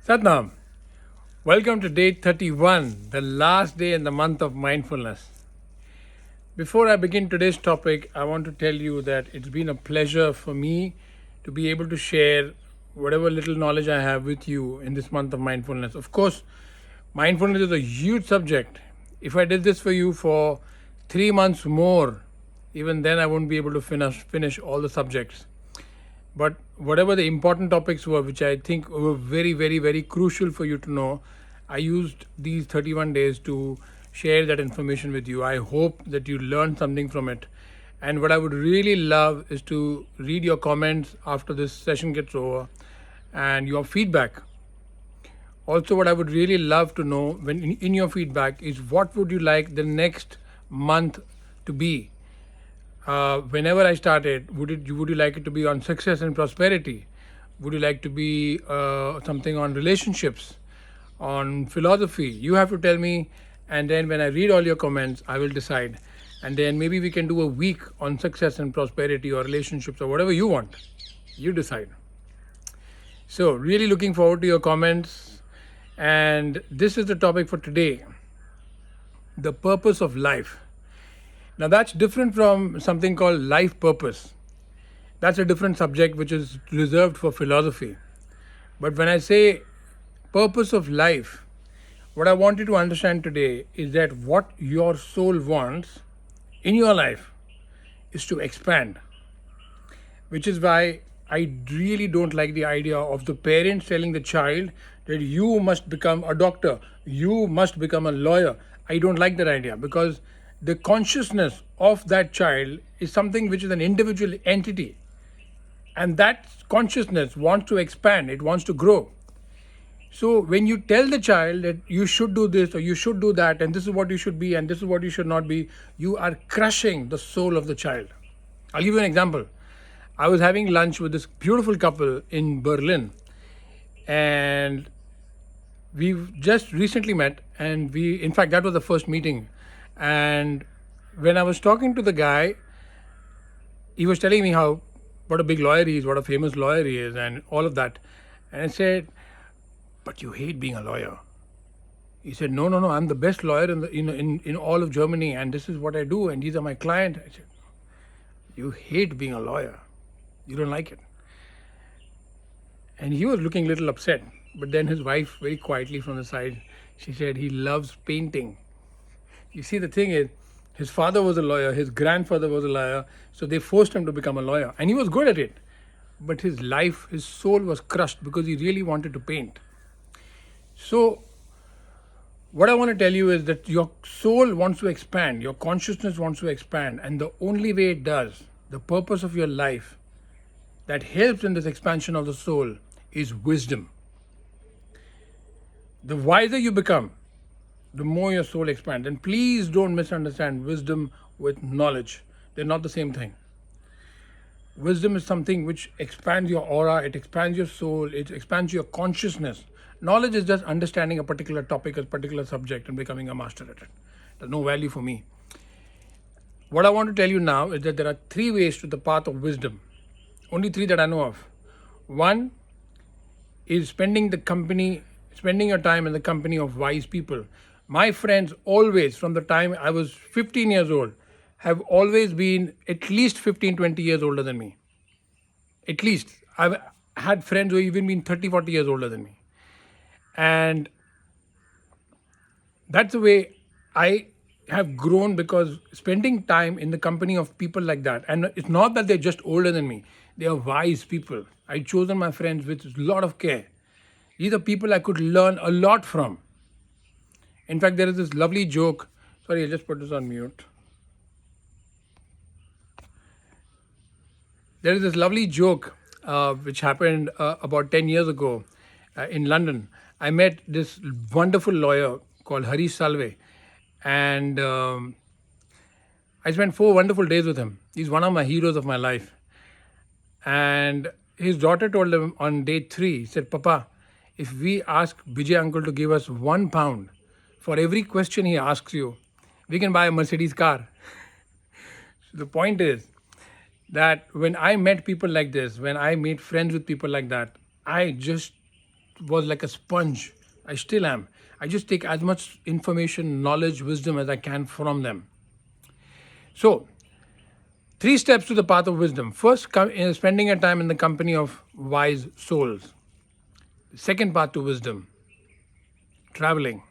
Satnam, welcome to day 31, the last day in the month of mindfulness. Before I begin today's topic, I want to tell you that it's been a pleasure for me to be able to share whatever little knowledge I have with you in this month of mindfulness. Of course, mindfulness is a huge subject. If I did this for you for 3 months more, even then I wouldn't be able to finish all the subjects. But whatever the important topics were, which I think were very, very, very crucial for you to know, I used these 31 days to share that information with you. I hope that you learned something from it. And what I would really love is to read your comments after this session gets over and your feedback. Also, what I would really love to know when in your feedback is what would you like the next month to be? Whenever I started, would you like it to be on success and prosperity? Would you like to be something on relationships, on philosophy? You have to tell me, and then when I read all your comments, I will decide. And then maybe we can do a week on success and prosperity or relationships or whatever you want. You decide. So, really looking forward to your comments. And this is the topic for today, the purpose of life. Now, that's different from something called life purpose. That's a different subject which is reserved for philosophy. But when I say purpose of life, what I want you to understand today is that what your soul wants in your life is to expand, which is why I really don't like the idea of the parents telling the child that you must become a doctor, you must become a lawyer. I don't like that idea because the consciousness of that child is something which is an individual entity. And that consciousness wants to expand, it wants to grow. So when you tell the child that you should do this or you should do that, and this is what you should be and this is what you should not be, you are crushing the soul of the child. I'll give you an example. I was having lunch with this beautiful couple in Berlin, and we've just recently met, and in fact, that was the first meeting. And when I was talking to the guy, he was telling me what a big lawyer he is, what a famous lawyer he is, and all of that. And I said, "But you hate being a lawyer." He said, "No, no, no. I'm the best lawyer in all of Germany, and this is what I do, and these are my clients." I said, "You hate being a lawyer. You don't like it." And he was looking a little upset. But then his wife, very quietly from the side, she said, "He loves painting." You see, the thing is, his father was a lawyer, his grandfather was a lawyer, so they forced him to become a lawyer. And he was good at it. But his life, his soul was crushed because he really wanted to paint. So, what I want to tell you is that your soul wants to expand, your consciousness wants to expand, and the only way it does, the purpose of your life that helps in this expansion of the soul is wisdom. The wiser you become, the more your soul expands. And please don't misunderstand wisdom with knowledge. They're not the same thing. Wisdom is something which expands your aura, it expands your soul, it expands your consciousness. Knowledge is just understanding a particular topic, a particular subject, and becoming a master at it. There's no value for me. What I want to tell you now is that there are 3 ways to the path of wisdom. Only 3 that I know of. One is spending your time in the company of wise people. My friends always, from the time I was 15 years old, have always been at least 15, 20 years older than me. At least. I've had friends who have even been 30, 40 years older than me. And that's the way I have grown, because spending time in the company of people like that, and it's not that they're just older than me, they are wise people. I've chosen my friends with a lot of care. These are people I could learn a lot from. In fact, there is this lovely joke. Sorry, I'll just put this on mute. There is this lovely joke which happened about 10 years ago in London. I met this wonderful lawyer called Harish Salve, and I spent 4 wonderful days with him. He's one of my heroes of my life. And his daughter told him on day 3, he said, "Papa, if we ask Bijay uncle to give us £1 for every question he asks you, we can buy a Mercedes car." So the point is that when I met people like this, when I made friends with people like that, I just was like a sponge. I still am. I just take as much information, knowledge, wisdom as I can from them. So, 3 steps to the path of wisdom. First, spending a time in the company of wise souls. Second path to wisdom, traveling.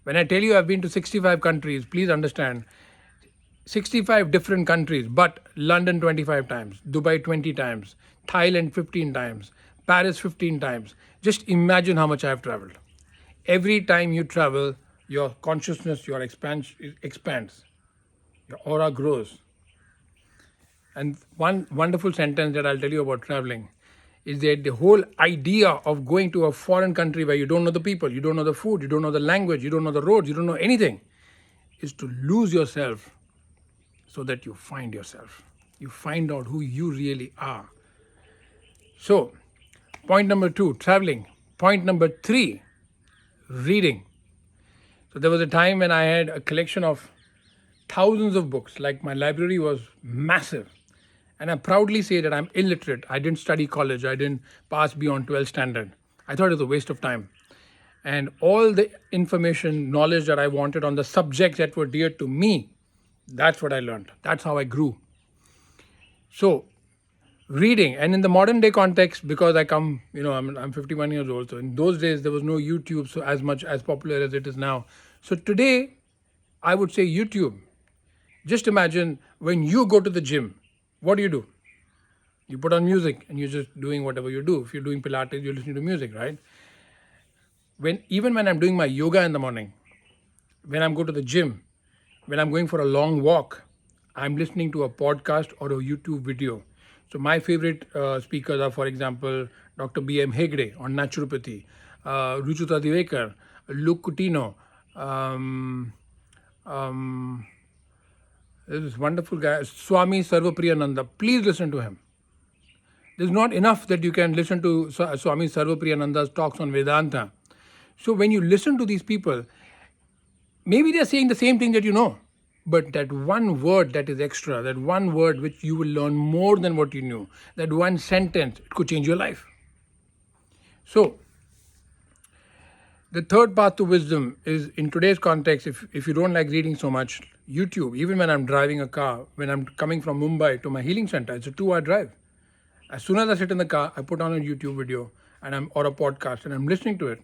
When I tell you I've been to 65 countries, please understand 65 different countries, but London 25 times, Dubai 20 times, Thailand 15 times, Paris 15 times. Just imagine how much I've traveled. Every time you travel, your consciousness, your expands, your aura grows. And one wonderful sentence that I'll tell you about traveling is that the whole idea of going to a foreign country where you don't know the people, you don't know the food, you don't know the language, you don't know the roads, you don't know anything, is to lose yourself so that you find yourself. You find out who you really are. So, point number 2, traveling. Point number 3, reading. So there was a time when I had a collection of thousands of books, like my library was massive. And I proudly say that I'm illiterate. I didn't study college. I didn't pass beyond 12 standard. I thought it was a waste of time. And all the information, knowledge that I wanted on the subjects that were dear to me, that's what I learned. That's how I grew. So, reading, and in the modern day context, because I come, I'm 51 years old. So in those days, there was no YouTube so as much as popular as it is now. So today, I would say YouTube. Just imagine when you go to the gym, what do? You put on music and you're just doing whatever you do. If you're doing Pilates, you're listening to music, right? Even when I'm doing my yoga in the morning, when I'm going to the gym, when I'm going for a long walk, I'm listening to a podcast or a YouTube video. So my favorite speakers are, for example, Dr. B.M. Hegde on naturopathy, Ruchuta Divekar, Luke Coutinho, there's this wonderful guy, Swami Sarvapriyananda. Please listen to him. There's not enough that you can listen to Swami Sarvapriyananda's talks on Vedanta. So when you listen to these people, maybe they're saying the same thing that you know, but that one word that is extra, that one word which you will learn more than what you knew, that one sentence, it could change your life. So, the third path to wisdom is, in today's context, if you don't like reading so much, YouTube. Even when I'm driving a car, when I'm coming from Mumbai to my healing center, it's a 2-hour drive. As soon as I sit in the car, I put on a YouTube video or a podcast, and I'm listening to it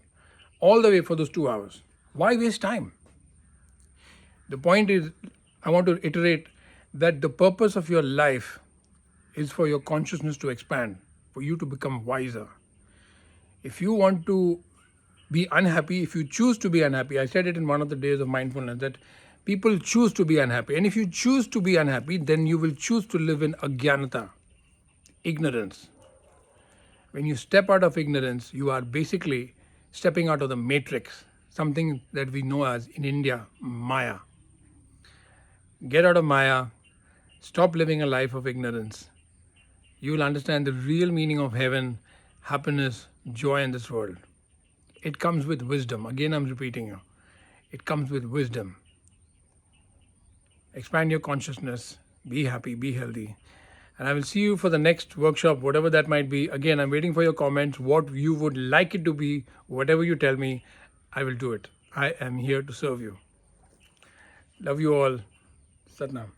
all the way for those 2 hours. Why waste time? The point is, I want to iterate that the purpose of your life is for your consciousness to expand, for you to become wiser. If you want to be unhappy, if you choose to be unhappy, I said it in one of the days of mindfulness that people choose to be unhappy. And if you choose to be unhappy, then you will choose to live in ajnanata, ignorance. When you step out of ignorance, you are basically stepping out of the matrix, something that we know as, in India, Maya. Get out of Maya, stop living a life of ignorance. You will understand the real meaning of heaven, happiness, joy in this world. It comes with wisdom. Again, I'm repeating you. It comes with wisdom. Expand your consciousness. Be happy, be healthy. And I will see you for the next workshop, whatever that might be. Again, I'm waiting for your comments, what you would like it to be. Whatever you tell me, I will do it. I am here to serve you. Love you all. Satnam.